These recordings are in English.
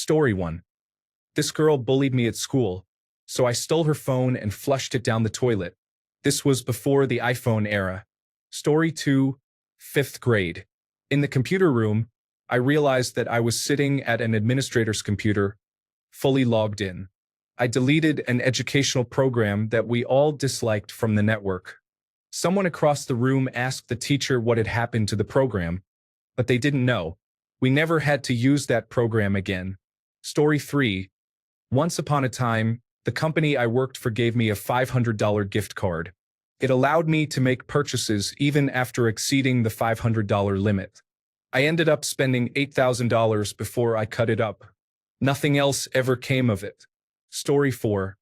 Story 1. This girl bullied me at school, so I stole her phone and flushed it down the toilet. This was before the iPhone era. Story 2. 5th grade. In the computer room, I realized that I was sitting at an administrator's computer, fully logged in. I deleted an educational program that we all disliked from the network. Someone across the room asked the teacher what had happened to the program, but they didn't know. We never had to use that program again. Story 3. Once upon a time, the company I worked for gave me a $500 gift card. It allowed me to make purchases even after exceeding the $500 limit. I ended up spending $8,000 before I cut it up. Nothing else ever came of it. Story 4.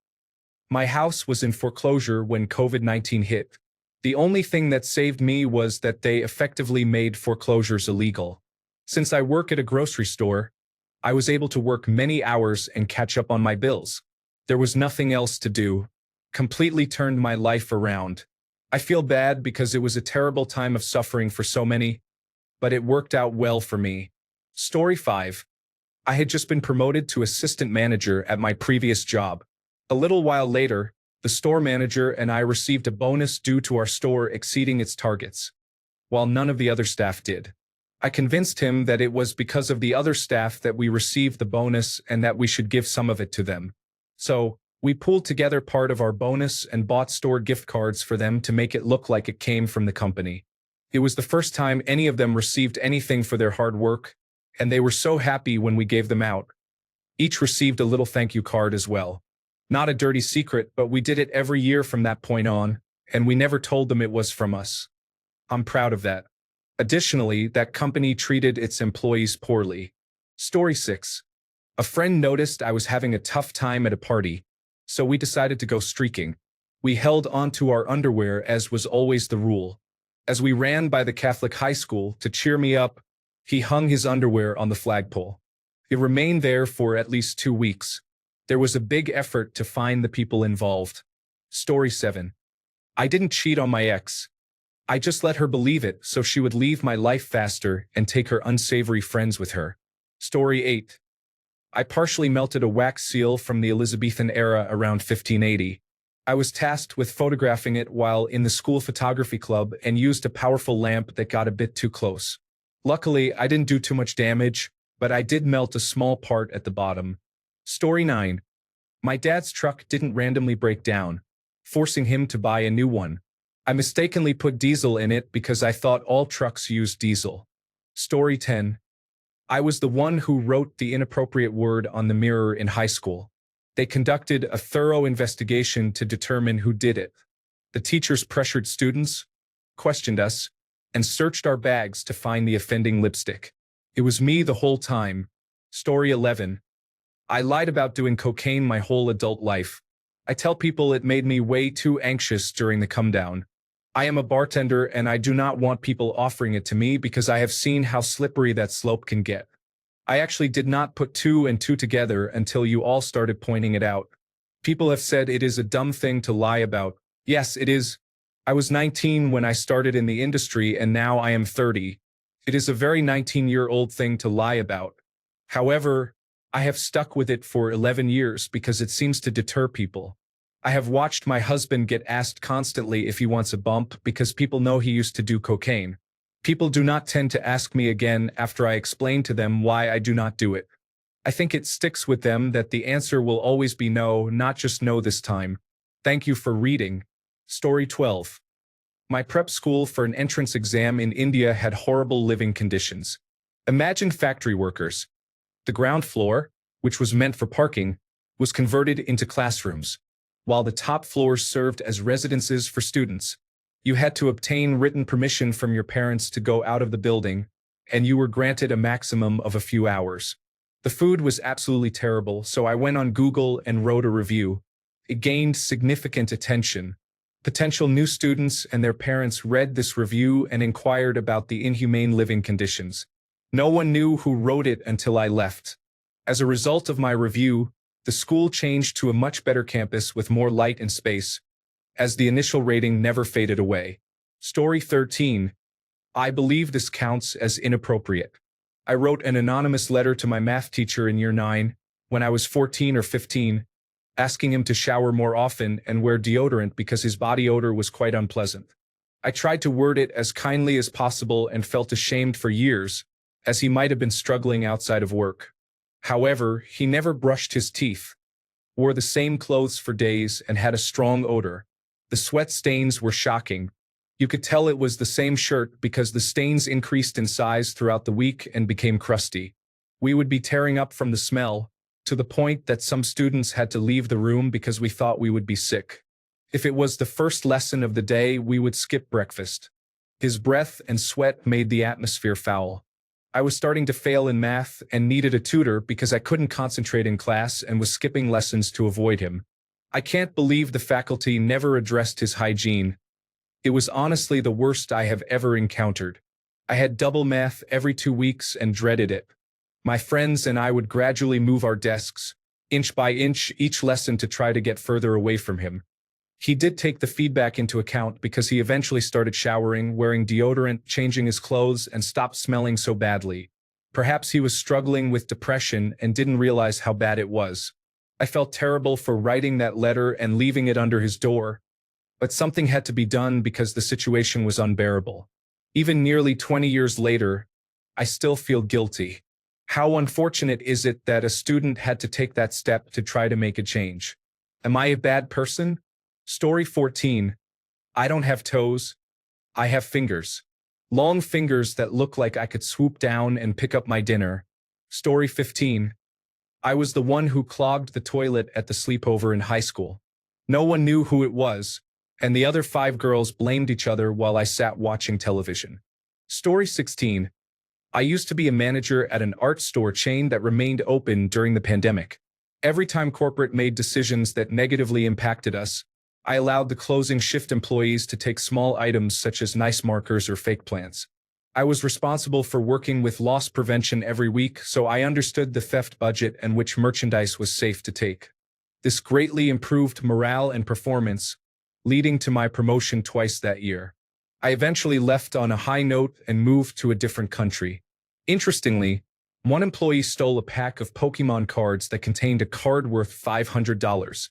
My house was in foreclosure when COVID-19 hit. The only thing that saved me was that they effectively made foreclosures illegal. Since I work at a grocery store, I was able to work many hours and catch up on my bills. There was nothing else to do. Completely turned my life around. I feel bad because it was a terrible time of suffering for so many, but it worked out well for me. Story 5. I had just been promoted to assistant manager at my previous job. A little while later, the store manager and I received a bonus due to our store exceeding its targets, while none of the other staff did. I convinced him that it was because of the other staff that we received the bonus and that we should give some of it to them. So, we pooled together part of our bonus and bought store gift cards for them to make it look like it came from the company. It was the first time any of them received anything for their hard work, and they were so happy when we gave them out. Each received a little thank you card as well. Not a dirty secret, but we did it every year from that point on, and we never told them it was from us. I'm proud of that. Additionally, that company treated its employees poorly. Story 6. A friend noticed I was having a tough time at a party, so we decided to go streaking. We held onto our underwear as was always the rule. As we ran by the Catholic high school to cheer me up, he hung his underwear on the flagpole. It remained there for at least 2 weeks. There was a big effort to find the people involved. Story 7. I didn't cheat on my ex. I just let her believe it so she would leave my life faster and take her unsavory friends with her. Story 8. I partially melted a wax seal from the Elizabethan era around 1580. I was tasked with photographing it while in the school photography club and used a powerful lamp that got a bit too close. Luckily, I didn't do too much damage, but I did melt a small part at the bottom. Story 9. My dad's truck didn't randomly break down, forcing him to buy a new one. I mistakenly put diesel in it because I thought all trucks used diesel. Story 10. I was the one who wrote the inappropriate word on the mirror in high school. They conducted a thorough investigation to determine who did it. The teachers pressured students, questioned us, and searched our bags to find the offending lipstick. It was me the whole time. Story 11. I lied about doing cocaine my whole adult life. I tell people it made me way too anxious during the come-down. I am a bartender and I do not want people offering it to me because I have seen how slippery that slope can get. I actually did not put 2 and 2 together until you all started pointing it out. People have said it is a dumb thing to lie about. Yes, it is. I was 19 when I started in the industry and now I am 30. It is a very 19-year-old thing to lie about. However, I have stuck with it for 11 years because it seems to deter people. I have watched my husband get asked constantly if he wants a bump because people know he used to do cocaine. People do not tend to ask me again after I explain to them why I do not do it. I think it sticks with them that the answer will always be no, not just no this time. Thank you for reading. Story 12. My prep school for an entrance exam in India had horrible living conditions. Imagine factory workers. The ground floor, which was meant for parking, was converted into classrooms, while the top floors served as residences for students. You had to obtain written permission from your parents to go out of the building, and you were granted a maximum of a few hours. The food was absolutely terrible, so I went on Google and wrote a review. It gained significant attention. Potential new students and their parents read this review and inquired about the inhumane living conditions. No one knew who wrote it until I left. As a result of my review, the school changed to a much better campus with more light and space, as the initial rating never faded away. Story 13. I believe this counts as inappropriate. I wrote an anonymous letter to my math teacher in year 9, when I was 14 or 15, asking him to shower more often and wear deodorant because his body odor was quite unpleasant. I tried to word it as kindly as possible and felt ashamed for years, as he might have been struggling outside of work. However, he never brushed his teeth, wore the same clothes for days, and had a strong odor. The sweat stains were shocking. You could tell it was the same shirt because the stains increased in size throughout the week and became crusty. We would be tearing up from the smell, to the point that some students had to leave the room because we thought we would be sick. If it was the first lesson of the day, we would skip breakfast. His breath and sweat made the atmosphere foul. I was starting to fail in math and needed a tutor because I couldn't concentrate in class and was skipping lessons to avoid him. I can't believe the faculty never addressed his hygiene. It was honestly the worst I have ever encountered. I had double math every 2 weeks and dreaded it. My friends and I would gradually move our desks, inch by inch, each lesson to try to get further away from him. He did take the feedback into account because he eventually started showering, wearing deodorant, changing his clothes, and stopped smelling so badly. Perhaps he was struggling with depression and didn't realize how bad it was. I felt terrible for writing that letter and leaving it under his door, but something had to be done because the situation was unbearable. Even nearly 20 years later, I still feel guilty. How unfortunate is it that a student had to take that step to try to make a change? Am I a bad person? Story 14. I don't have toes. I have fingers. Long fingers that look like I could swoop down and pick up my dinner. Story 15. I was the one who clogged the toilet at the sleepover in high school. No one knew who it was, and the other 5 girls blamed each other while I sat watching television. Story 16. I used to be a manager at an art store chain that remained open during the pandemic. Every time corporate made decisions that negatively impacted us, I allowed the closing shift employees to take small items such as nice markers or fake plants. I was responsible for working with loss prevention every week, so I understood the theft budget and which merchandise was safe to take. This greatly improved morale and performance, leading to my promotion twice that year. I eventually left on a high note and moved to a different country. Interestingly, one employee stole a pack of Pokemon cards that contained a card worth $500.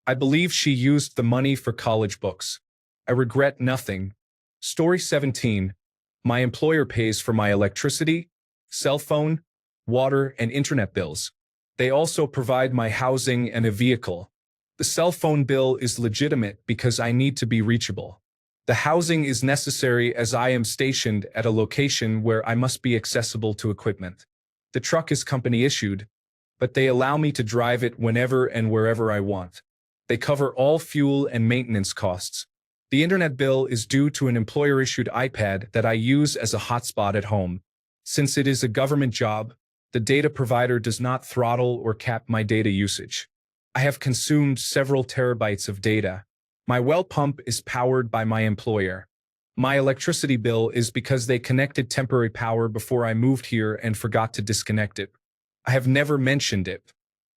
I believe she used the money for college books. I regret nothing. Story 17. My employer pays for my electricity, cell phone, water, and internet bills. They also provide my housing and a vehicle. The cell phone bill is legitimate because I need to be reachable. The housing is necessary as I am stationed at a location where I must be accessible to equipment. The truck is company issued, but they allow me to drive it whenever and wherever I want. They cover all fuel and maintenance costs. The internet bill is due to an employer-issued iPad that I use as a hotspot at home. Since it is a government job, the data provider does not throttle or cap my data usage. I have consumed several terabytes of data. My well pump is powered by my employer. My electricity bill is because they connected temporary power before I moved here and forgot to disconnect it. I have never mentioned it.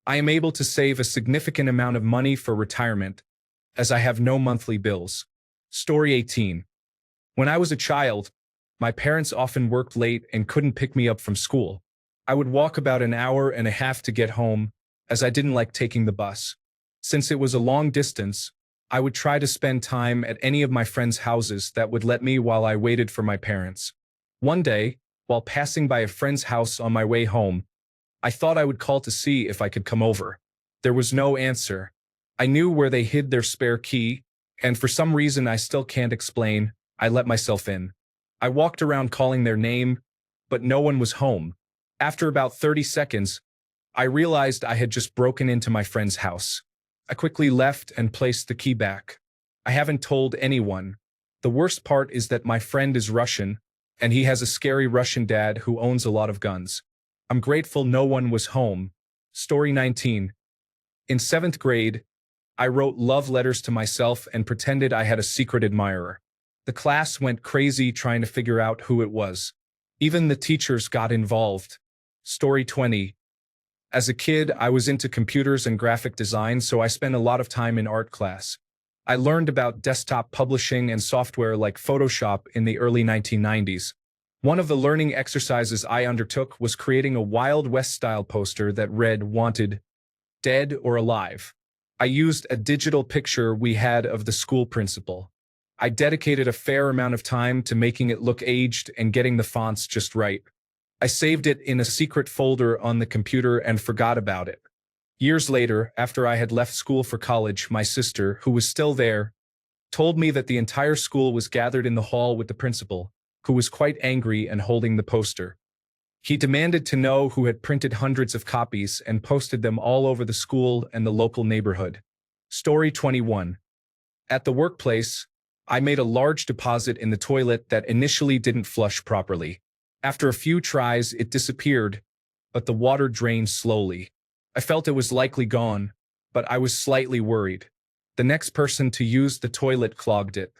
I am able to save a significant amount of money for retirement, as I have no monthly bills. Story 18. When I was a child, my parents often worked late and couldn't pick me up from school. I would walk about an hour and a half to get home, as I didn't like taking the bus. Since it was a long distance, I would try to spend time at any of my friends' houses that would let me while I waited for my parents. One day, while passing by a friend's house on my way home, I thought I would call to see if I could come over. There was no answer. I knew where they hid their spare key, and for some reason I still can't explain, I let myself in. I walked around calling their name, but no one was home. After about 30 seconds, I realized I had just broken into my friend's house. I quickly left and placed the key back. I haven't told anyone. The worst part is that my friend is Russian, and he has a scary Russian dad who owns a lot of guns. I'm grateful no one was home. Story 19. In 7th grade, I wrote love letters to myself and pretended I had a secret admirer. The class went crazy trying to figure out who it was. Even the teachers got involved. Story 20. As a kid, I was into computers and graphic design, so I spent a lot of time in art class. I learned about desktop publishing and software like Photoshop in the early 1990s. One of the learning exercises I undertook was creating a Wild West-style poster that read "Wanted, Dead or Alive." I used a digital picture we had of the school principal. I dedicated a fair amount of time to making it look aged and getting the fonts just right. I saved it in a secret folder on the computer and forgot about it. Years later, after I had left school for college, my sister, who was still there, told me that the entire school was gathered in the hall with the principal, who was quite angry and holding the poster. He demanded to know who had printed hundreds of copies and posted them all over the school and the local neighborhood. Story 21. At the workplace, I made a large deposit in the toilet that initially didn't flush properly. After a few tries, it disappeared, but the water drained slowly. I felt it was likely gone, but I was slightly worried. The next person to use the toilet clogged it.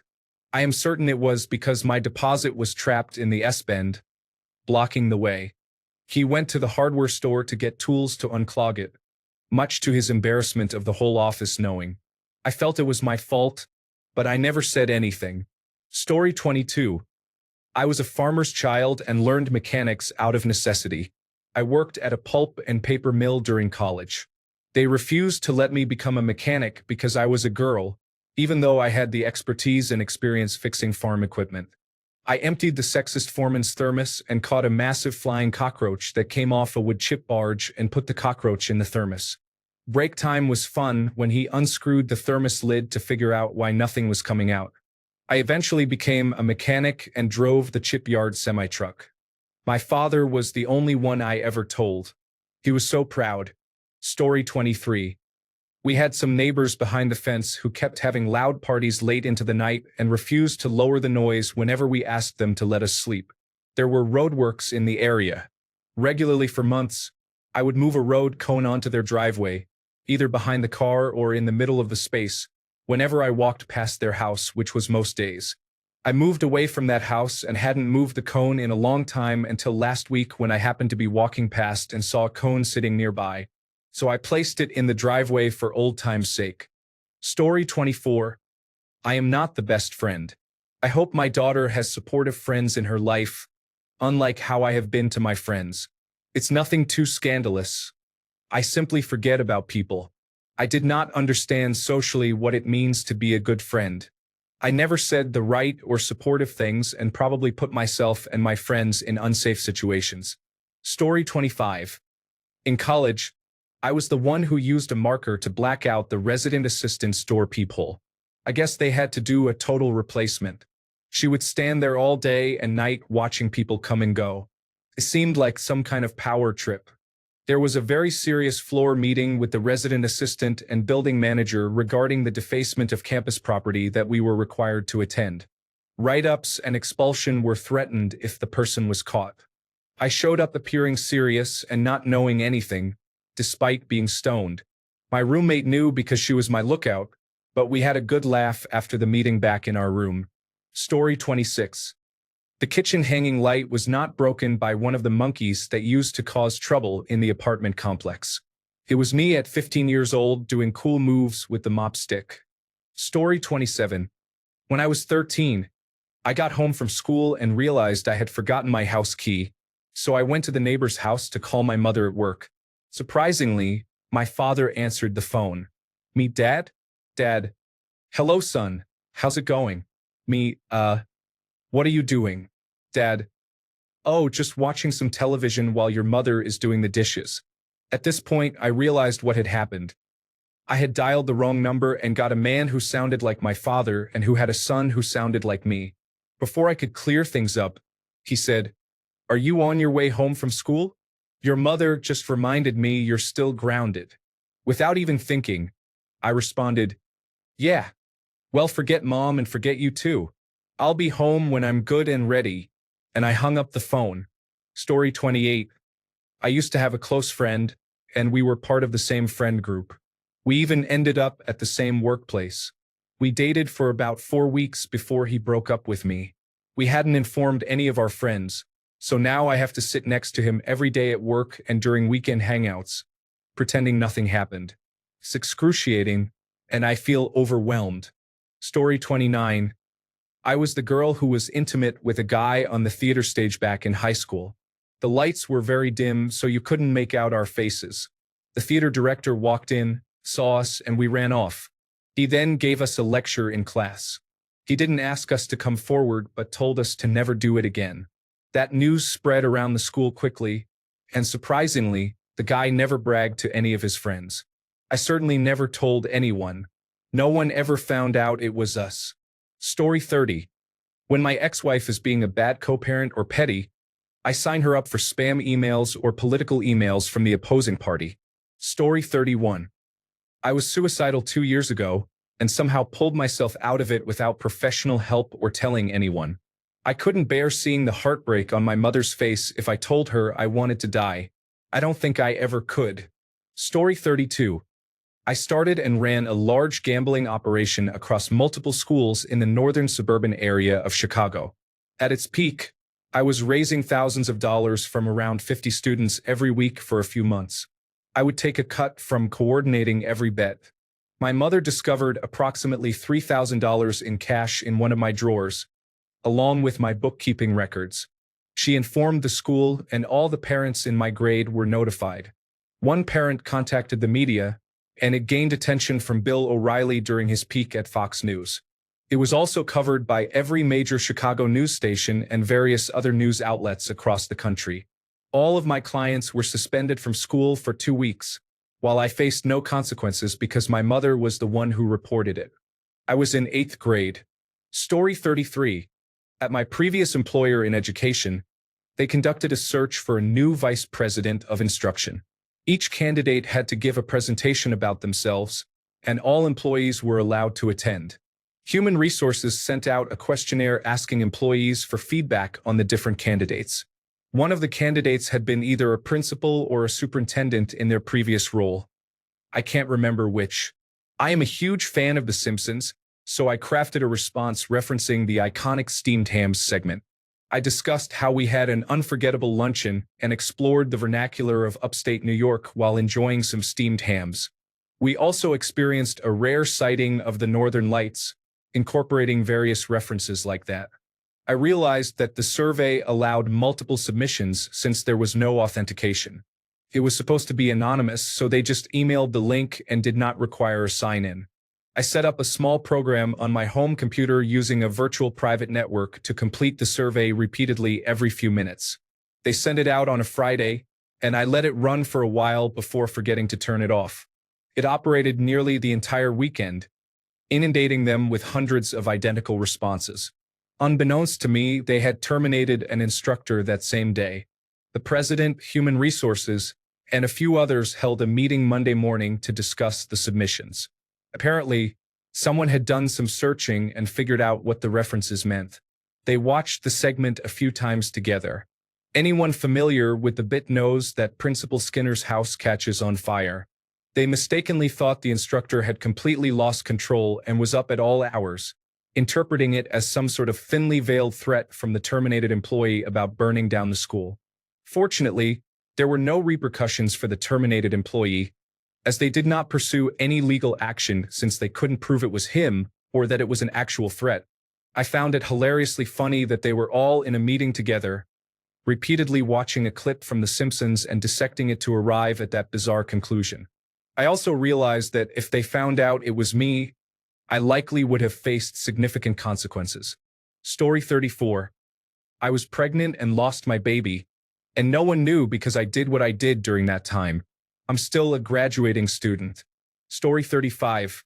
I am certain it was because my deposit was trapped in the S-bend, blocking the way. He went to the hardware store to get tools to unclog it, much to his embarrassment of the whole office knowing. I felt it was my fault, but I never said anything. Story 22. I was a farmer's child and learned mechanics out of necessity. I worked at a pulp and paper mill during college. They refused to let me become a mechanic because I was a girl, even though I had the expertise and experience fixing farm equipment. I emptied the sexist foreman's thermos and caught a massive flying cockroach that came off a wood chip barge and put the cockroach in the thermos. Break time was fun when he unscrewed the thermos lid to figure out why nothing was coming out. I eventually became a mechanic and drove the chipyard semi-truck. My father was the only one I ever told. He was so proud. Story 23. We had some neighbors behind the fence who kept having loud parties late into the night and refused to lower the noise whenever we asked them to let us sleep. There were roadworks in the area. Regularly for months, I would move a road cone onto their driveway, either behind the car or in the middle of the space, whenever I walked past their house, which was most days. I moved away from that house and hadn't moved the cone in a long time until last week when I happened to be walking past and saw a cone sitting nearby. So I placed it in the driveway for old time's sake. Story 24. I am not the best friend. I hope my daughter has supportive friends in her life, unlike how I have been to my friends. It's nothing too scandalous. I simply forget about people. I did not understand socially what it means to be a good friend. I never said the right or supportive things and probably put myself and my friends in unsafe situations. Story 25. In college, I was the one who used a marker to black out the resident assistant's door peephole. I guess they had to do a total replacement. She would stand there all day and night watching people come and go. It seemed like some kind of power trip. There was a very serious floor meeting with the resident assistant and building manager regarding the defacement of campus property that we were required to attend. Write-ups and expulsion were threatened if the person was caught. I showed up appearing serious and not knowing anything, despite being stoned. My roommate knew because she was my lookout, but we had a good laugh after the meeting back in our room. Story 26. The kitchen hanging light was not broken by one of the monkeys that used to cause trouble in the apartment complex. It was me at 15 years old doing cool moves with the mop stick. Story 27. When I was 13, I got home from school and realized I had forgotten my house key, so I went to the neighbor's house to call my mother at work. Surprisingly, my father answered the phone. "Meet Dad? Dad. Hello, son. How's it going? Me, what are you doing? Dad. Oh, just watching some television while your mother is doing the dishes." At this point, I realized what had happened. I had dialed the wrong number and got a man who sounded like my father and who had a son who sounded like me. Before I could clear things up, he said, "Are you on your way home from school? Your mother just reminded me you're still grounded." Without even thinking, I responded, "Yeah. Well, forget Mom and forget you too. I'll be home when I'm good and ready," and I hung up the phone. Story 28. I used to have a close friend, and we were part of the same friend group. We even ended up at the same workplace. We dated for about 4 weeks before he broke up with me. We hadn't informed any of our friends, so now I have to sit next to him every day at work and during weekend hangouts, pretending nothing happened. It's excruciating, and I feel overwhelmed. Story 29. I was the girl who was intimate with a guy on the theater stage back in high school. The lights were very dim, so you couldn't make out our faces. The theater director walked in, saw us, and we ran off. He then gave us a lecture in class. He didn't ask us to come forward, but told us to never do it again. That news spread around the school quickly, and surprisingly, the guy never bragged to any of his friends. I certainly never told anyone. No one ever found out it was us. Story 30. When my ex-wife is being a bad co-parent or petty, I sign her up for spam emails or political emails from the opposing party. Story 31. I was suicidal 2 years ago and somehow pulled myself out of it without professional help or telling anyone. I couldn't bear seeing the heartbreak on my mother's face if I told her I wanted to die. I don't think I ever could. Story 32. I started and ran a large gambling operation across multiple schools in the northern suburban area of Chicago. At its peak, I was raising thousands of dollars from around 50 students every week for a few months. I would take a cut from coordinating every bet. My mother discovered approximately $3,000 in cash in one of my drawers, along with my bookkeeping records. She informed the school, and all the parents in my grade were notified. One parent contacted the media, and it gained attention from Bill O'Reilly during his peak at Fox News. It was also covered by every major Chicago news station and various other news outlets across the country. All of my clients were suspended from school for 2 weeks, while I faced no consequences because my mother was the one who reported it. I was in 8th grade. Story 33. At my previous employer in education, they conducted a search for a new vice president of instruction. Each candidate had to give a presentation about themselves, and all employees were allowed to attend. Human Resources sent out a questionnaire asking employees for feedback on the different candidates. One of the candidates had been either a principal or a superintendent in their previous role. I can't remember which. I am a huge fan of The Simpsons, so I crafted a response referencing the iconic steamed hams segment. I discussed how we had an unforgettable luncheon and explored the vernacular of upstate New York while enjoying some steamed hams. We also experienced a rare sighting of the Northern Lights, incorporating various references like that. I realized that the survey allowed multiple submissions since there was no authentication. It was supposed to be anonymous, so they just emailed the link and did not require a sign-in. I set up a small program on my home computer using a virtual private network to complete the survey repeatedly every few minutes. They sent it out on a Friday, and I let it run for a while before forgetting to turn it off. It operated nearly the entire weekend, inundating them with hundreds of identical responses. Unbeknownst to me, they had terminated an instructor that same day. The president, Human Resources, and a few others held a meeting Monday morning to discuss the submissions. Apparently, someone had done some searching and figured out what the references meant. They watched the segment a few times together. Anyone familiar with the bit knows that Principal Skinner's house catches on fire. They mistakenly thought the instructor had completely lost control and was up at all hours, interpreting it as some sort of thinly veiled threat from the terminated employee about burning down the school. Fortunately, there were no repercussions for the terminated employee, as they did not pursue any legal action since they couldn't prove it was him or that it was an actual threat. I found it hilariously funny that they were all in a meeting together, repeatedly watching a clip from The Simpsons and dissecting it to arrive at that bizarre conclusion. I also realized that if they found out it was me, I likely would have faced significant consequences. Story 34. I was pregnant and lost my baby, and no one knew because I did what I did during that time. I'm still a graduating student. Story 35.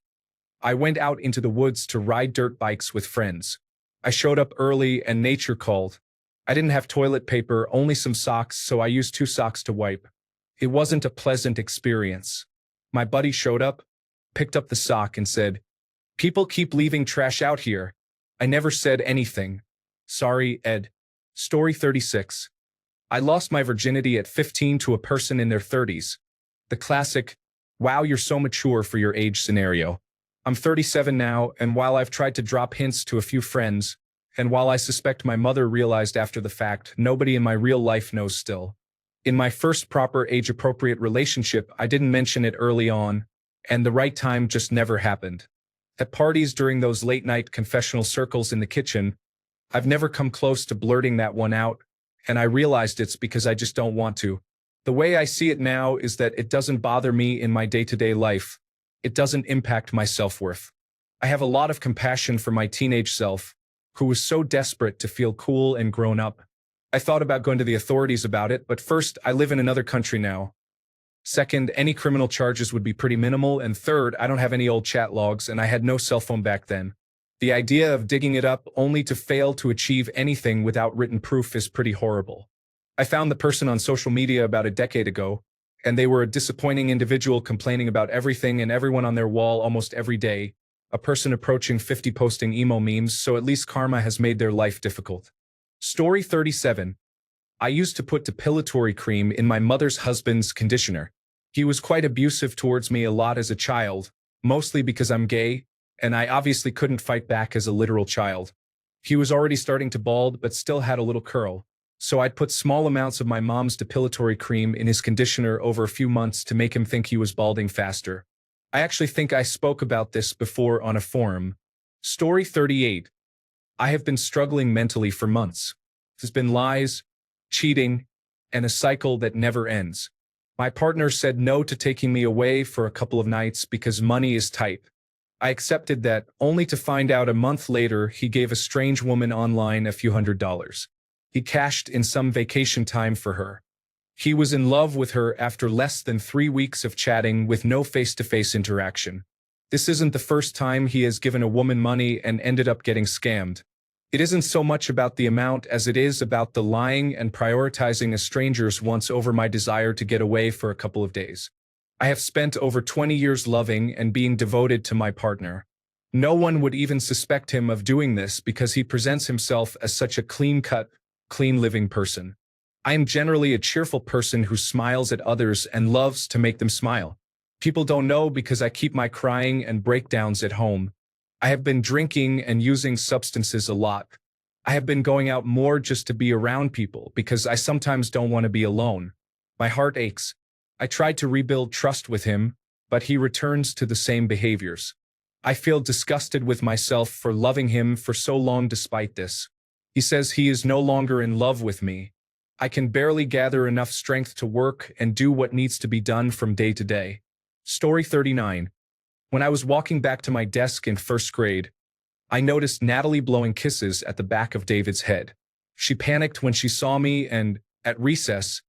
I went out into the woods to ride dirt bikes with friends. I showed up early and nature called. I didn't have toilet paper, only some socks, so I used 2 socks to wipe. It wasn't a pleasant experience. My buddy showed up, picked up the sock and said, "People keep leaving trash out here." I never said anything. Sorry, Ed. Story 36. I lost my virginity at 15 to a person in their 30s. The classic, "Wow, you're so mature for your age" scenario. I'm 37 now, and while I've tried to drop hints to a few friends, and while I suspect my mother realized after the fact, nobody in my real life knows still. In my first proper age-appropriate relationship, I didn't mention it early on, and the right time just never happened. At parties during those late-night confessional circles in the kitchen, I've never come close to blurting that one out, and I realized it's because I just don't want to. The way I see it now is that it doesn't bother me in my day-to-day life. It doesn't impact my self-worth. I have a lot of compassion for my teenage self, who was so desperate to feel cool and grown up. I thought about going to the authorities about it, but first, I live in another country now. Second, any criminal charges would be pretty minimal, and third, I don't have any old chat logs, and I had no cell phone back then. The idea of digging it up only to fail to achieve anything without written proof is pretty horrible. I found the person on social media about a decade ago, and they were a disappointing individual complaining about everything and everyone on their wall almost every day, a person approaching 50 posting emo memes, so at least karma has made their life difficult. Story 37. I used to put depilatory cream in my mother's husband's conditioner. He was quite abusive towards me a lot as a child, mostly because I'm gay, and I obviously couldn't fight back as a literal child. He was already starting to bald but still had a little curl, so I'd put small amounts of my mom's depilatory cream in his conditioner over a few months to make him think he was balding faster. I actually think I spoke about this before on a forum. Story 38. I have been struggling mentally for months. There's been lies, cheating, and a cycle that never ends. My partner said no to taking me away for a couple of nights because money is tight. I accepted that, only to find out a month later he gave a strange woman online a few $100s. He cashed in some vacation time for her. He was in love with her after less than 3 weeks of chatting with no face-to-face interaction. This isn't the first time he has given a woman money and ended up getting scammed. It isn't so much about the amount as it is about the lying and prioritizing a stranger's wants over my desire to get away for a couple of days. I have spent over 20 years loving and being devoted to my partner. No one would even suspect him of doing this because he presents himself as such a clean-cut, clean-living person. I am generally a cheerful person who smiles at others and loves to make them smile. People don't know because I keep my crying and breakdowns at home. I have been drinking and using substances a lot. I have been going out more just to be around people because I sometimes don't want to be alone. My heart aches. I tried to rebuild trust with him, but he returns to the same behaviors. I feel disgusted with myself for loving him for so long despite this. He says he is no longer in love with me. I can barely gather enough strength to work and do what needs to be done from day to day. Story 39. When I was walking back to my desk in first grade, I noticed Natalie blowing kisses at the back of David's head. She panicked when she saw me and, at recess,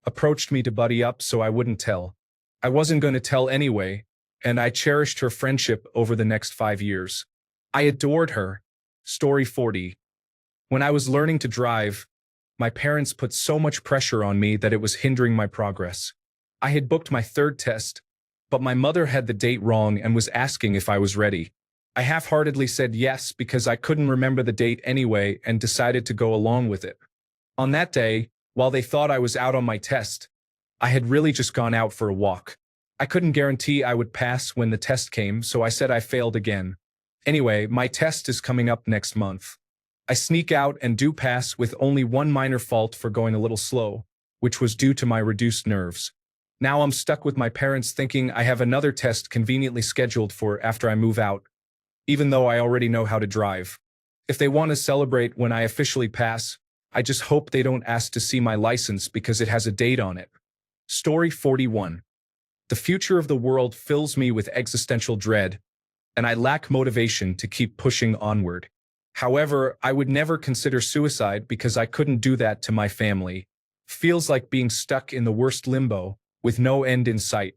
approached me to buddy up so I wouldn't tell. I wasn't going to tell anyway, and I cherished her friendship over the next 5 years. I adored her. Story 40. When I was learning to drive, my parents put so much pressure on me that it was hindering my progress. I had booked my third test, but my mother had the date wrong and was asking if I was ready. I half-heartedly said yes because I couldn't remember the date anyway and decided to go along with it. On that day, while they thought I was out on my test, I had really just gone out for a walk. I couldn't guarantee I would pass when the test came, so I said I failed again. Anyway, my test is coming up next month. I sneak out and do pass with only one minor fault for going a little slow, which was due to my reduced nerves. Now I'm stuck with my parents thinking I have another test conveniently scheduled for after I move out, even though I already know how to drive. If they want to celebrate when I officially pass, I just hope they don't ask to see my license because it has a date on it. Story 41. The future of the world fills me with existential dread, and I lack motivation to keep pushing onward. However, I would never consider suicide because I couldn't do that to my family. Feels like being stuck in the worst limbo, with no end in sight.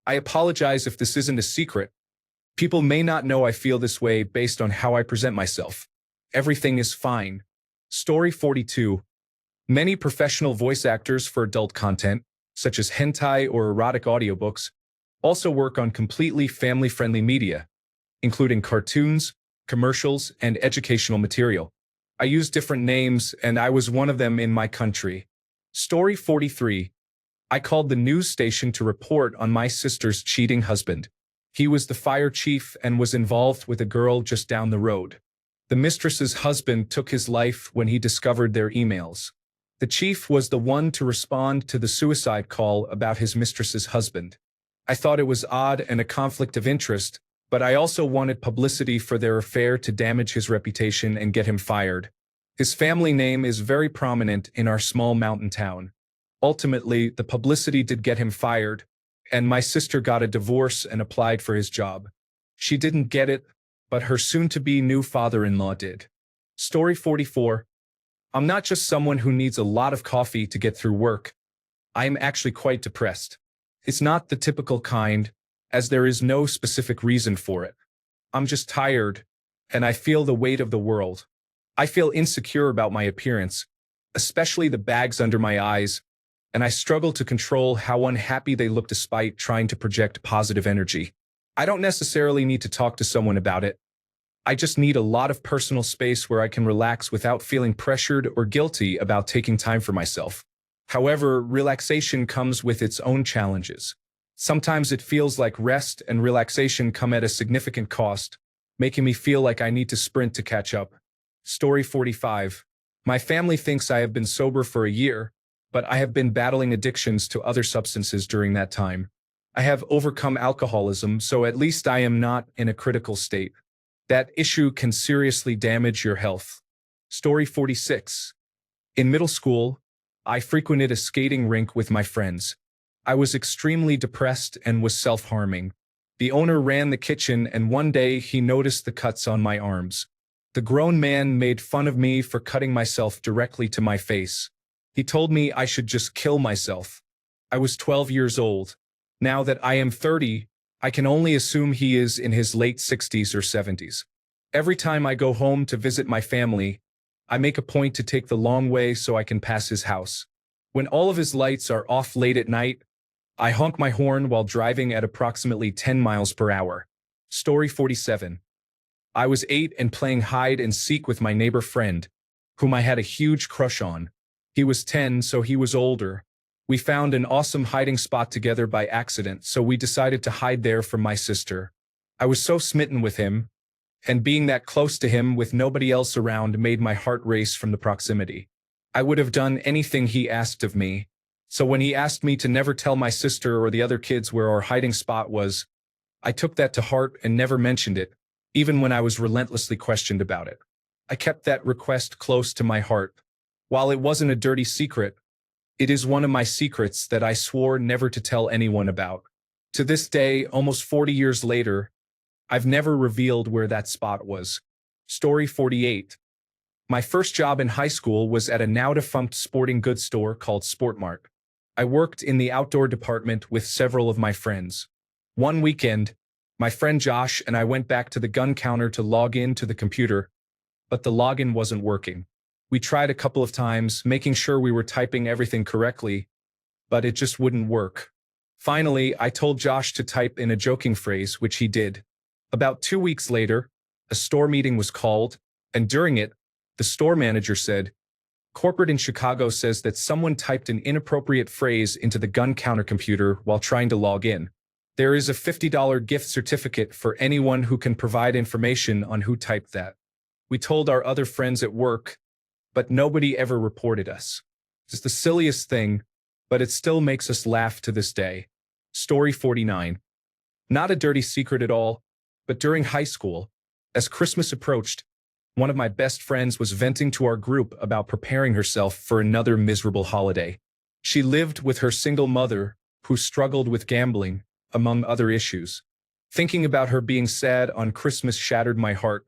I apologize if this isn't a secret. People may not know I feel this way based on how I present myself. Everything is fine. Story 42. Many professional voice actors for adult content, such as hentai or erotic audiobooks, also work on completely family-friendly media, including cartoons, commercials, and educational material. I use different names, and I was one of them in my country. Story 43. I called the news station to report on my sister's cheating husband. He was the fire chief and was involved with a girl just down the road. The mistress's husband took his life when he discovered their emails. The chief was the one to respond to the suicide call about his mistress's husband. I thought it was odd and a conflict of interest, But I also wanted publicity for their affair to damage his reputation and get him fired. His family name is very prominent in our small mountain town. Ultimately, the publicity did get him fired, and my sister got a divorce and applied for his job. She didn't get it, but her soon-to-be new father-in-law did. Story 44. I'm not just someone who needs a lot of coffee to get through work. I am actually quite depressed. It's not the typical kind, as there is no specific reason for it. I'm just tired, and I feel the weight of the world. I feel insecure about my appearance, especially the bags under my eyes, and I struggle to control how unhappy they look despite trying to project positive energy. I don't necessarily need to talk to someone about it. I just need a lot of personal space where I can relax without feeling pressured or guilty about taking time for myself. However, relaxation comes with its own challenges. Sometimes it feels like rest and relaxation come at a significant cost, making me feel like I need to sprint to catch up. Story 45. My family thinks I have been sober for a year, but I have been battling addictions to other substances during that time. I have overcome alcoholism, so at least I am not in a critical state. That issue can seriously damage your health. Story 46. In middle school, I frequented a skating rink with my friends. I was extremely depressed and was self-harming. The owner ran the kitchen, and one day he noticed the cuts on my arms. The grown man made fun of me for cutting myself directly to my face. He told me I should just kill myself. I was 12 years old. Now that I am 30, I can only assume he is in his late 60s or 70s. Every time I go home to visit my family, I make a point to take the long way so I can pass his house. When all of his lights are off late at night, I honk my horn while driving at approximately 10 miles per hour. Story 47. I was 8 and playing hide and seek with my neighbor friend, whom I had a huge crush on. He was 10, so he was older. We found an awesome hiding spot together by accident, so we decided to hide there from my sister. I was so smitten with him, and being that close to him with nobody else around made my heart race from the proximity. I would have done anything he asked of me. So when he asked me to never tell my sister or the other kids where our hiding spot was, I took that to heart and never mentioned it, even when I was relentlessly questioned about it. I kept that request close to my heart. While it wasn't a dirty secret, it is one of my secrets that I swore never to tell anyone about. To this day, almost 40 years later, I've never revealed where that spot was. Story 48. My first job in high school was at a now-defunct sporting goods store called Sportmart. I worked in the outdoor department with several of my friends. One weekend, my friend Josh and I went back to the gun counter to log in to the computer, but the login wasn't working. We tried a couple of times, making sure we were typing everything correctly, but it just wouldn't work. Finally, I told Josh to type in a joking phrase, which he did. About 2 weeks later, a store meeting was called, and during it, the store manager said, "Corporate in Chicago says that someone typed an inappropriate phrase into the gun counter computer while trying to log in. There is a $50 gift certificate for anyone who can provide information on who typed that." We told our other friends at work, but nobody ever reported us. It's the silliest thing, but it still makes us laugh to this day. Story 49. Not a dirty secret at all, but during high school, as Christmas approached, one of my best friends was venting to our group about preparing herself for another miserable holiday. She lived with her single mother, who struggled with gambling, among other issues. Thinking about her being sad on Christmas shattered my heart,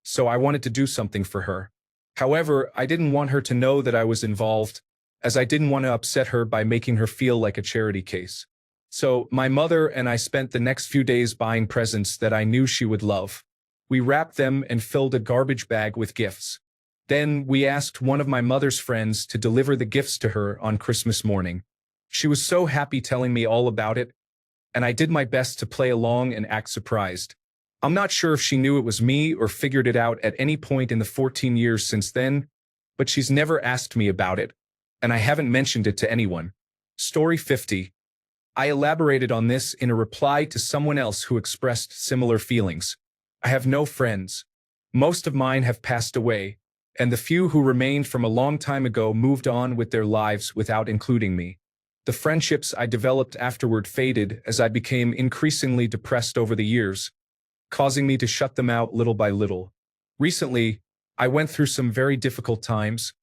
so I wanted to do something for her. However, I didn't want her to know that I was involved, as I didn't want to upset her by making her feel like a charity case. So my mother and I spent the next few days buying presents that I knew she would love. We wrapped them and filled a garbage bag with gifts. Then we asked one of my mother's friends to deliver the gifts to her on Christmas morning. She was so happy telling me all about it, and I did my best to play along and act surprised. I'm not sure if she knew it was me or figured it out at any point in the 14 years since then, but she's never asked me about it, and I haven't mentioned it to anyone. Story 50. I elaborated on this in a reply to someone else who expressed similar feelings. I have no friends. Most of mine have passed away, and the few who remained from a long time ago moved on with their lives without including me. The friendships I developed afterward faded as I became increasingly depressed over the years. causing me to shut them out little by little. Recently, I went through some very difficult times,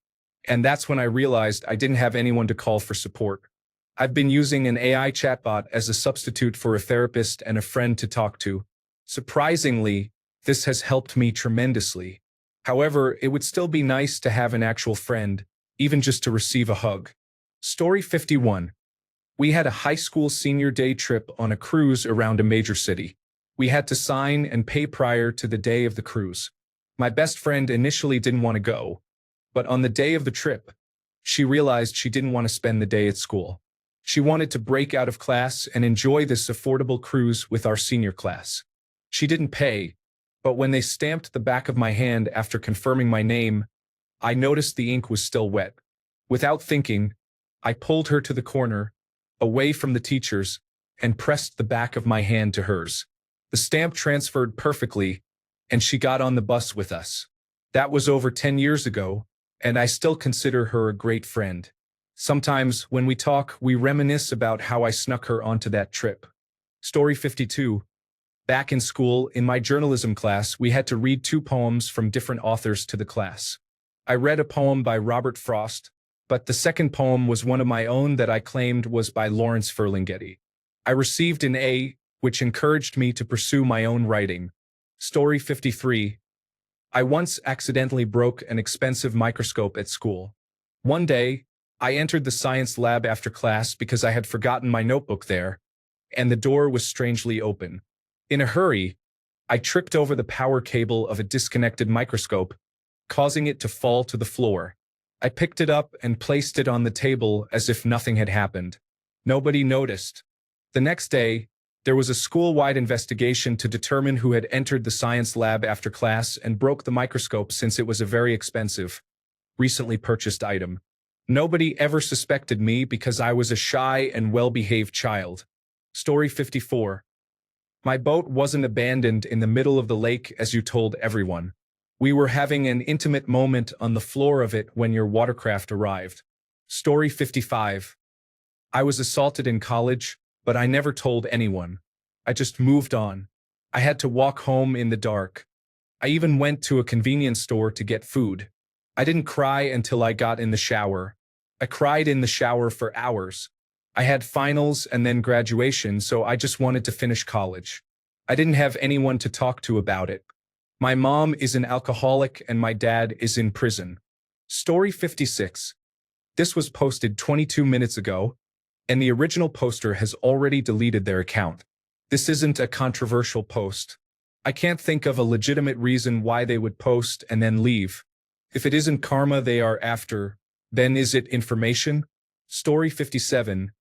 and that's when I realized I didn't have anyone to call for support. I've been using an AI chatbot as a substitute for a therapist and a friend to talk to. Surprisingly, this has helped me tremendously. However, it would still be nice to have an actual friend, even just to receive a hug. Story 51. We had a high school senior day trip on a cruise around a major city. We had to sign and pay prior to the day of the cruise. My best friend initially didn't want to go, but on the day of the trip, she realized she didn't want to spend the day at school. She wanted to break out of class and enjoy this affordable cruise with our senior class. She didn't pay, but when they stamped the back of my hand after confirming my name, I noticed the ink was still wet. Without thinking, I pulled her to the corner, away from the teachers, and pressed the back of my hand to hers. The stamp transferred perfectly, and she got on the bus with us. That was over 10 years ago, and I still consider her a great friend. Sometimes, when we talk, we reminisce about how I snuck her onto that trip. Story 52. Back in school, in my journalism class, we had to read 2 poems from different authors to the class. I read a poem by Robert Frost, but the second poem was one of my own that I claimed was by Lawrence Ferlinghetti. I received an A, which encouraged me to pursue my own writing. Story 53. I once accidentally broke an expensive microscope at school. One day, I entered the science lab after class because I had forgotten my notebook there, and the door was strangely open. In a hurry, I tripped over the power cable of a disconnected microscope, causing it to fall to the floor. I picked it up and placed it on the table as if nothing had happened. Nobody noticed. The next day, there was a school-wide investigation to determine who had entered the science lab after class and broke the microscope since it was a very expensive, recently purchased item. Nobody ever suspected me because I was a shy and well-behaved child. Story 54. My boat wasn't abandoned in the middle of the lake as you told everyone. We were having an intimate moment on the floor of it when your watercraft arrived. Story 55. I was assaulted in college, but I never told anyone. I just moved on. I had to walk home in the dark. I even went to a convenience store to get food. I didn't cry until I got in the shower. I cried in the shower for hours. I had finals and then graduation, so I just wanted to finish college. I didn't have anyone to talk to about it. My mom is an alcoholic and my dad is in prison. Story 56. This was posted 22 minutes ago, and the original poster has already deleted their account. This isn't a controversial post. I can't think of a legitimate reason why they would post and then leave. If it isn't karma they are after, then is it information? Story 57.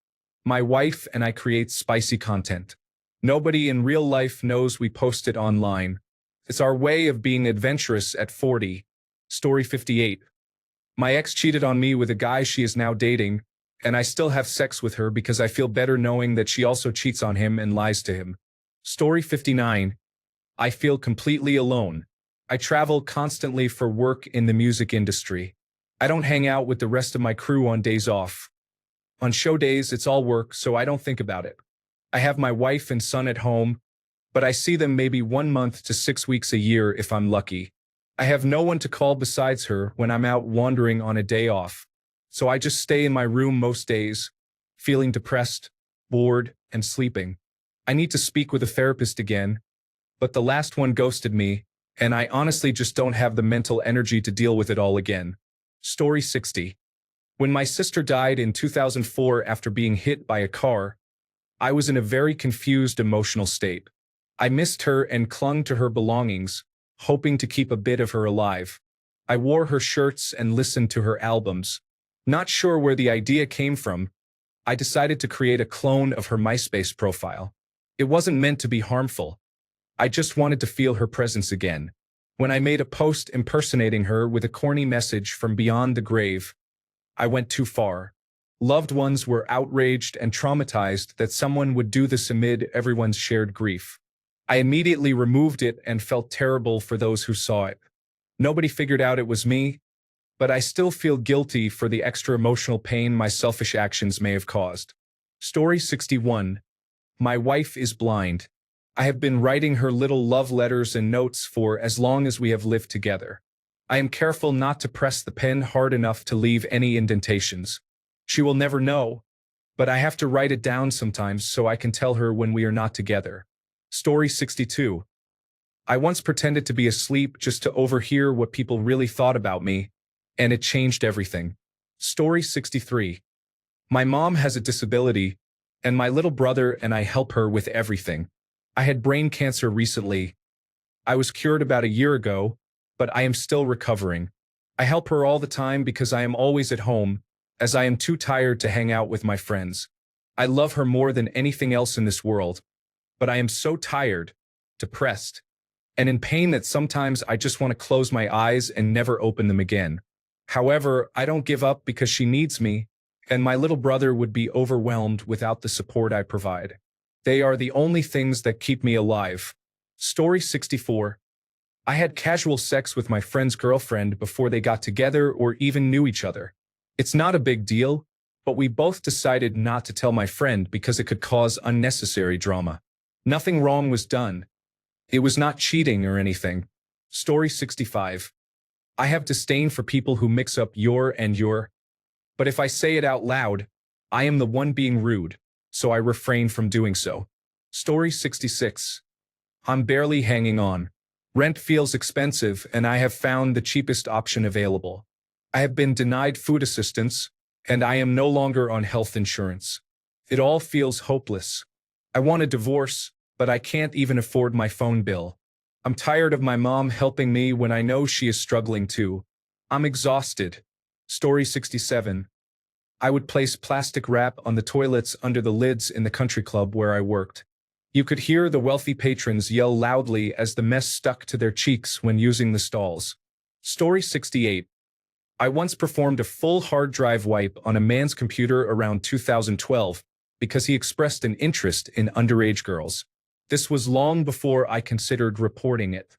My wife and I create spicy content. Nobody in real life knows we post it online. It's our way of being adventurous at 40. Story 58. My ex cheated on me with a guy she is now dating, and I still have sex with her because I feel better knowing that she also cheats on him and lies to him. Story 59. I feel completely alone. I travel constantly for work in the music industry. I don't hang out with the rest of my crew on days off. On show days, it's all work, so I don't think about it. I have my wife and son at home, but I see them maybe 1 month to 6 weeks a year if I'm lucky. I have no one to call besides her when I'm out wandering on a day off, so I just stay in my room most days, feeling depressed, bored, and sleeping. I need to speak with a therapist again, but the last one ghosted me, and I honestly just don't have the mental energy to deal with it all again. Story 60. When my sister died in 2004 after being hit by a car, I was in a very confused emotional state. I missed her and clung to her belongings, hoping to keep a bit of her alive. I wore her shirts and listened to her albums. Not sure where the idea came from, I decided to create a clone of her MySpace profile. It wasn't meant to be harmful. I just wanted to feel her presence again. When I made a post impersonating her with a corny message from beyond the grave, I went too far. Loved ones were outraged and traumatized that someone would do this amid everyone's shared grief. I immediately removed it and felt terrible for those who saw it. Nobody figured out it was me, but I still feel guilty for the extra emotional pain my selfish actions may have caused. Story 61. My wife is blind. I have been writing her little love letters and notes for as long as we have lived together. I am careful not to press the pen hard enough to leave any indentations. She will never know, but I have to write it down sometimes so I can tell her when we are not together. Story 62. I once pretended to be asleep just to overhear what people really thought about me, and it changed everything. Story 63. My mom has a disability, and my little brother and I help her with everything. I had brain cancer recently. I was cured about a year ago, but I am still recovering. I help her all the time because I am always at home, as I am too tired to hang out with my friends. I love her more than anything else in this world, but I am so tired, depressed, and in pain that sometimes I just want to close my eyes and never open them again. However, I don't give up because she needs me, and my little brother would be overwhelmed without the support I provide. They are the only things that keep me alive. Story 64. I had casual sex with my friend's girlfriend before they got together or even knew each other. It's not a big deal, but we both decided not to tell my friend because it could cause unnecessary drama. Nothing wrong was done. It was not cheating or anything. Story 65. I have disdain for people who mix up your and your, but if I say it out loud, I am the one being rude, so I refrain from doing so. Story 66. I'm barely hanging on. Rent feels expensive, and I have found the cheapest option available. I have been denied food assistance, and I am no longer on health insurance. It all feels hopeless. I want a divorce, but I can't even afford my phone bill. I'm tired of my mom helping me when I know she is struggling too. I'm exhausted. Story 67. I would place plastic wrap on the toilets under the lids in the country club where I worked. You could hear the wealthy patrons yell loudly as the mess stuck to their cheeks when using the stalls. Story 68. I once performed a full hard drive wipe on a man's computer around 2012 because he expressed an interest in underage girls. This was long before I considered reporting it.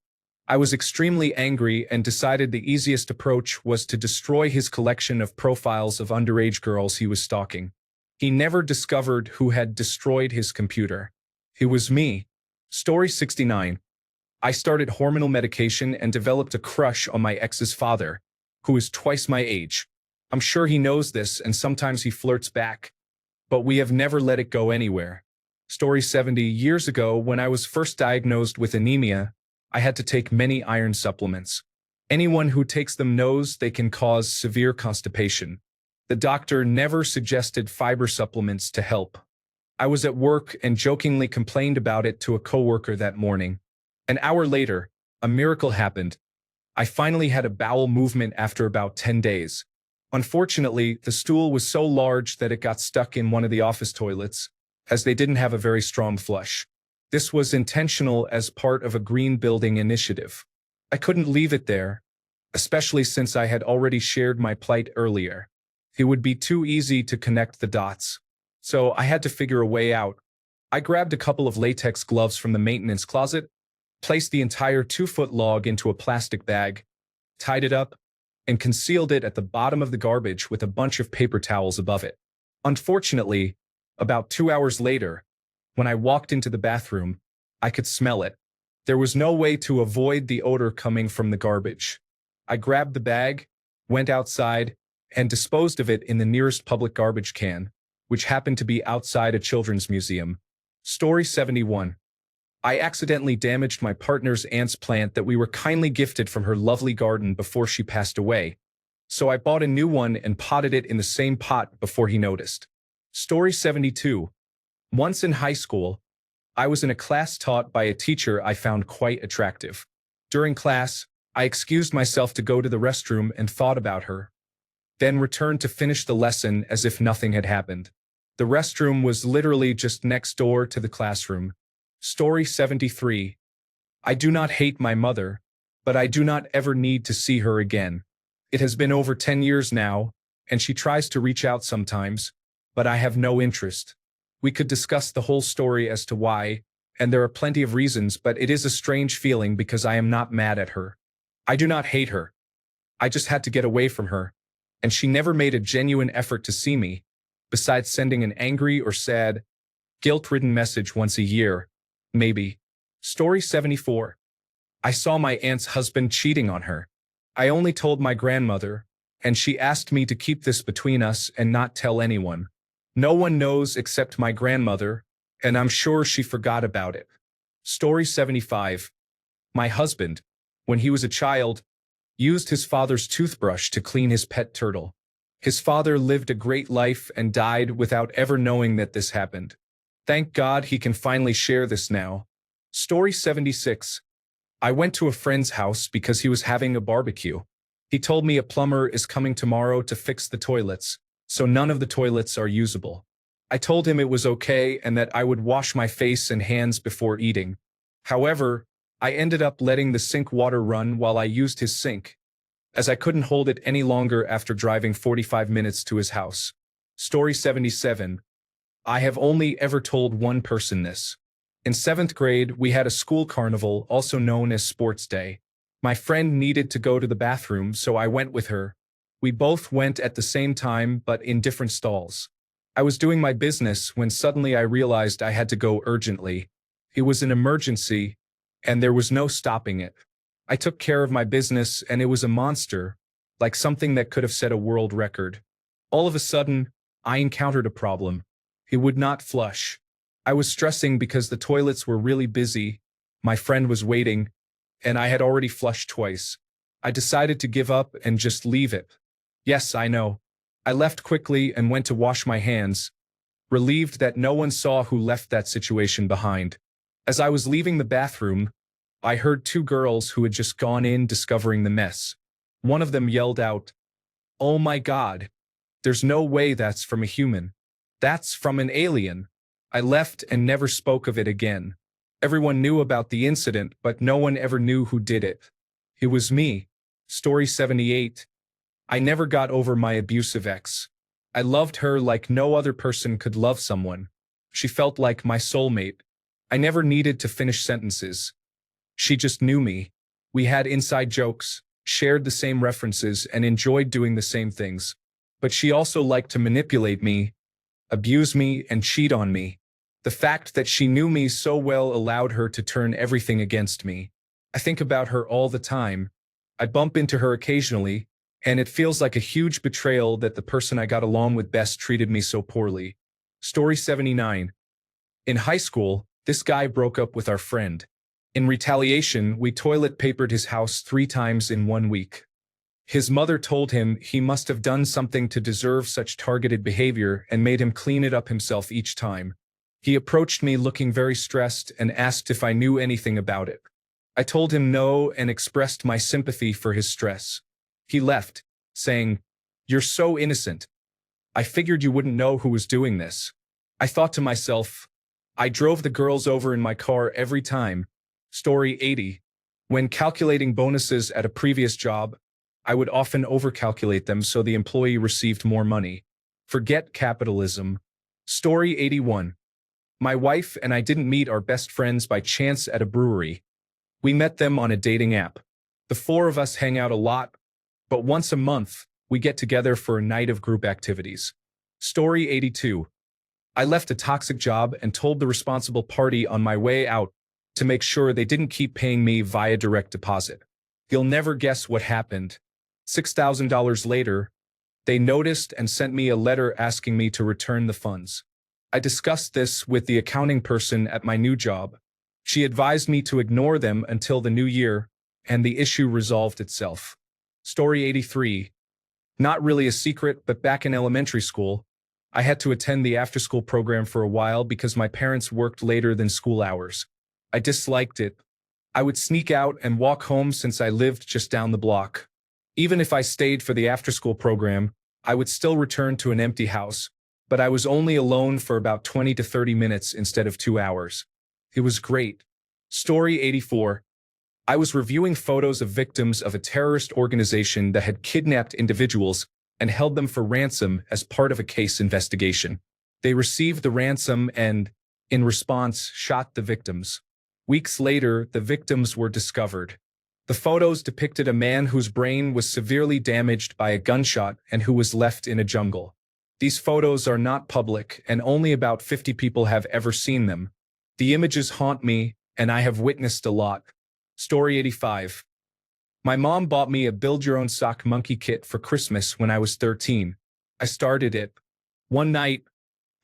I was extremely angry and decided the easiest approach was to destroy his collection of profiles of underage girls he was stalking. He never discovered who had destroyed his computer. It was me. Story 69. I started hormonal medication and developed a crush on my ex's father, who is twice my age. I'm sure he knows this and sometimes he flirts back, but we have never let it go anywhere. Story 70. Years ago, when I was first diagnosed with anemia, I had to take many iron supplements. Anyone who takes them knows they can cause severe constipation. The doctor never suggested fiber supplements to help. I was at work and jokingly complained about it to a coworker that morning. An hour later, a miracle happened. I finally had a bowel movement after about 10 days. Unfortunately, the stool was so large that it got stuck in one of the office toilets, as they didn't have a very strong flush. This was intentional as part of a green building initiative. I couldn't leave it there, especially since I had already shared my plight earlier. It would be too easy to connect the dots. So I had to figure a way out. I grabbed a couple of latex gloves from the maintenance closet, placed the entire 2-foot log into a plastic bag, tied it up, and concealed it at the bottom of the garbage with a bunch of paper towels above it. Unfortunately, about 2 hours later, when I walked into the bathroom, I could smell it. There was no way to avoid the odor coming from the garbage. I grabbed the bag, went outside, and disposed of it in the nearest public garbage can, which happened to be outside a children's museum. Story 71. I accidentally damaged my partner's aunt's plant that we were kindly gifted from her lovely garden before she passed away, so I bought a new one and potted it in the same pot before he noticed. Story 72. Once in high school, I was in a class taught by a teacher I found quite attractive. During class, I excused myself to go to the restroom and thought about her, then returned to finish the lesson as if nothing had happened. The restroom was literally just next door to the classroom. Story 73. I do not hate my mother, but I do not ever need to see her again. It has been over 10 years now, and she tries to reach out sometimes, but I have no interest. We could discuss the whole story as to why, and there are plenty of reasons, but it is a strange feeling because I am not mad at her. I do not hate her. I just had to get away from her, and she never made a genuine effort to see me, besides sending an angry or sad, guilt-ridden message once a year, maybe. Story 74. I saw my aunt's husband cheating on her. I only told my grandmother, and she asked me to keep this between us and not tell anyone. No one knows except my grandmother, and I'm sure she forgot about it. Story 75. My husband, when he was a child, used his father's toothbrush to clean his pet turtle. His father lived a great life and died without ever knowing that this happened. Thank God he can finally share this now. Story 76. I went to a friend's house because he was having a barbecue. He told me a plumber is coming tomorrow to fix the toilets, so none of the toilets are usable. I told him it was okay and that I would wash my face and hands before eating. However, I ended up letting the sink water run while I used his sink, as I couldn't hold it any longer after driving 45 minutes to his house. Story 77. I have only ever told one person this. In 7th grade, we had a school carnival, also known as Sports Day. My friend needed to go to the bathroom, so I went with her. We both went at the same time, but in different stalls. I was doing my business when suddenly I realized I had to go urgently. It was an emergency, and there was no stopping it. I took care of my business, and it was a monster, like something that could have set a world record. All of a sudden, I encountered a problem. It would not flush. I was stressing because the toilets were really busy, my friend was waiting, and I had already flushed twice. I decided to give up and just leave it. Yes, I know. I left quickly and went to wash my hands, relieved that no one saw who left that situation behind. As I was leaving the bathroom, I heard two girls who had just gone in discovering the mess. One of them yelled out, "Oh my God, there's no way that's from a human. That's from an alien." I left and never spoke of it again. Everyone knew about the incident, but no one ever knew who did it. It was me. Story 78. I never got over my abusive ex. I loved her like no other person could love someone. She felt like my soulmate. I never needed to finish sentences. She just knew me. We had inside jokes, shared the same references, and enjoyed doing the same things. But she also liked to manipulate me, abuse me, and cheat on me. The fact that she knew me so well allowed her to turn everything against me. I think about her all the time. I bump into her occasionally, and it feels like a huge betrayal that the person I got along with best treated me so poorly. Story 79. In high school, this guy broke up with our friend. In retaliation, we toilet papered his house 3 times in 1 week. His mother told him he must have done something to deserve such targeted behavior and made him clean it up himself each time. He approached me looking very stressed and asked if I knew anything about it. I told him no and expressed my sympathy for his stress. He left, saying, "You're so innocent. I figured you wouldn't know who was doing this." I thought to myself, I drove the girls over in my car every time. Story 80. When calculating bonuses at a previous job, I would often overcalculate them so the employee received more money. Forget capitalism. Story 81. My wife and I didn't meet our best friends by chance at a brewery. We met them on a dating app. The 4 of us hang out a lot, but once a month, we get together for a night of group activities. Story 82. I left a toxic job and told the responsible party on my way out to make sure they didn't keep paying me via direct deposit. You'll never guess what happened. $6,000 later, they noticed and sent me a letter asking me to return the funds. I discussed this with the accounting person at my new job. She advised me to ignore them until the new year, and the issue resolved itself. Story 83. Not really a secret, but back in elementary school, I had to attend the after-school program for a while because my parents worked later than school hours. I disliked it. I would sneak out and walk home since I lived just down the block. Even if I stayed for the after-school program, I would still return to an empty house, but I was only alone for about 20 to 30 minutes instead of 2 hours. It was great. Story 84. I was reviewing photos of victims of a terrorist organization that had kidnapped individuals and held them for ransom as part of a case investigation. They received the ransom and, in response, shot the victims. Weeks later, the victims were discovered. The photos depicted a man whose brain was severely damaged by a gunshot and who was left in a jungle. These photos are not public, and only about 50 people have ever seen them. The images haunt me, and I have witnessed a lot. Story 85. My mom bought me a build-your-own-sock monkey kit for Christmas when I was 13. I started it. One night,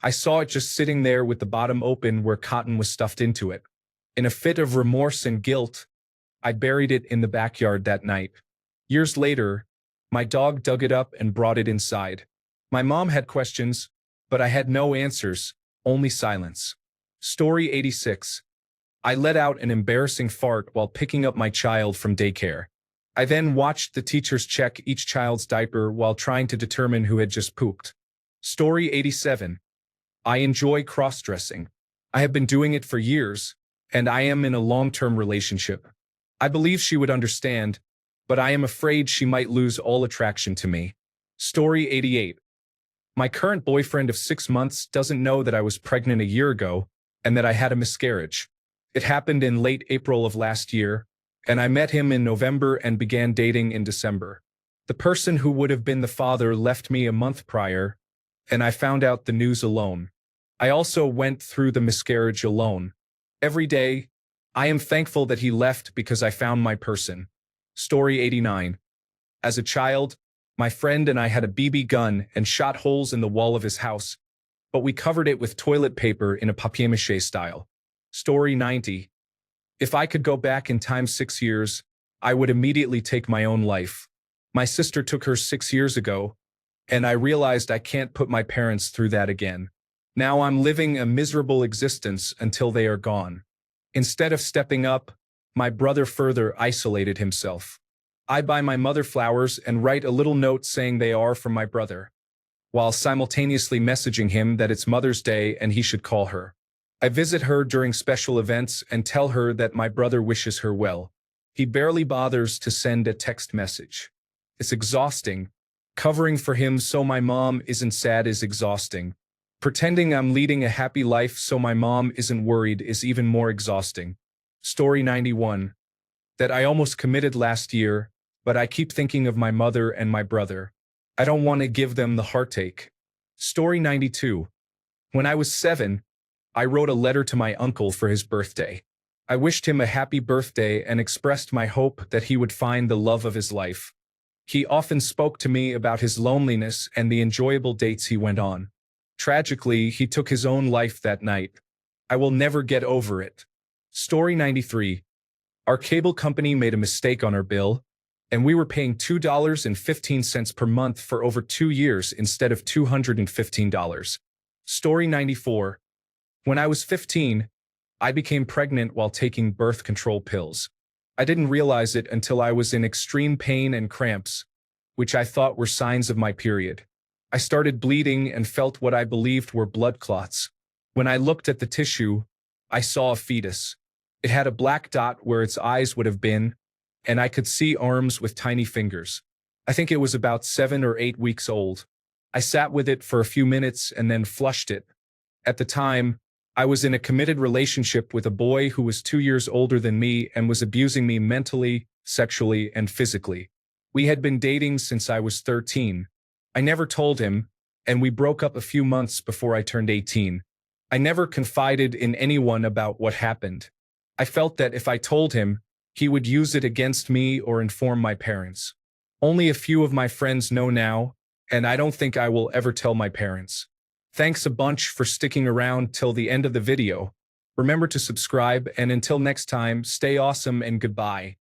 I saw it just sitting there with the bottom open where cotton was stuffed into it. In a fit of remorse and guilt, I buried it in the backyard that night. Years later, my dog dug it up and brought it inside. My mom had questions, but I had no answers, only silence. Story 86. I let out an embarrassing fart while picking up my child from daycare. I then watched the teachers check each child's diaper while trying to determine who had just pooped. Story 87. I enjoy cross-dressing. I have been doing it for years, and I am in a long-term relationship. I believe she would understand, but I am afraid she might lose all attraction to me. Story 88. My current boyfriend of 6 months doesn't know that I was pregnant a year ago and that I had a miscarriage. It happened in late April of last year, and I met him in November and began dating in December. The person who would have been the father left me a month prior, and I found out the news alone. I also went through the miscarriage alone. Every day, I am thankful that he left because I found my person. Story 89. As a child, my friend and I had a BB gun and shot holes in the wall of his house, but we covered it with toilet paper in a papier-mâché style. Story 90. If I could go back in time 6 years, I would immediately take my own life. My sister took hers 6 years ago, and I realized I can't put my parents through that again. Now I'm living a miserable existence until they are gone. Instead of stepping up, my brother further isolated himself. I buy my mother flowers and write a little note saying they are from my brother, while simultaneously messaging him that it's Mother's Day and he should call her. I visit her during special events and tell her that my brother wishes her well. He barely bothers to send a text message. It's exhausting. Covering for him so my mom isn't sad is exhausting. Pretending I'm leading a happy life so my mom isn't worried is even more exhausting. Story 91. That I almost committed last year, but I keep thinking of my mother and my brother. I don't want to give them the heartache. Story 92. When I was 7, I wrote a letter to my uncle for his birthday. I wished him a happy birthday and expressed my hope that he would find the love of his life. He often spoke to me about his loneliness and the enjoyable dates he went on. Tragically, he took his own life that night. I will never get over it. Story 93. Our cable company made a mistake on our bill, and we were paying $2.15 per month for over 2 years instead of $215. Story 94. When I was 15, I became pregnant while taking birth control pills. I didn't realize it until I was in extreme pain and cramps, which I thought were signs of my period. I started bleeding and felt what I believed were blood clots. When I looked at the tissue, I saw a fetus. It had a black dot where its eyes would have been, and I could see arms with tiny fingers. I think it was about 7 or 8 weeks old. I sat with it for a few minutes and then flushed it. At the time, I was in a committed relationship with a boy who was 2 years older than me and was abusing me mentally, sexually, and physically. We had been dating since I was 13. I never told him, and we broke up a few months before I turned 18. I never confided in anyone about what happened. I felt that if I told him, he would use it against me or inform my parents. Only a few of my friends know now, and I don't think I will ever tell my parents. Thanks a bunch for sticking around till the end of the video. Remember to subscribe, and until next time, stay awesome and goodbye.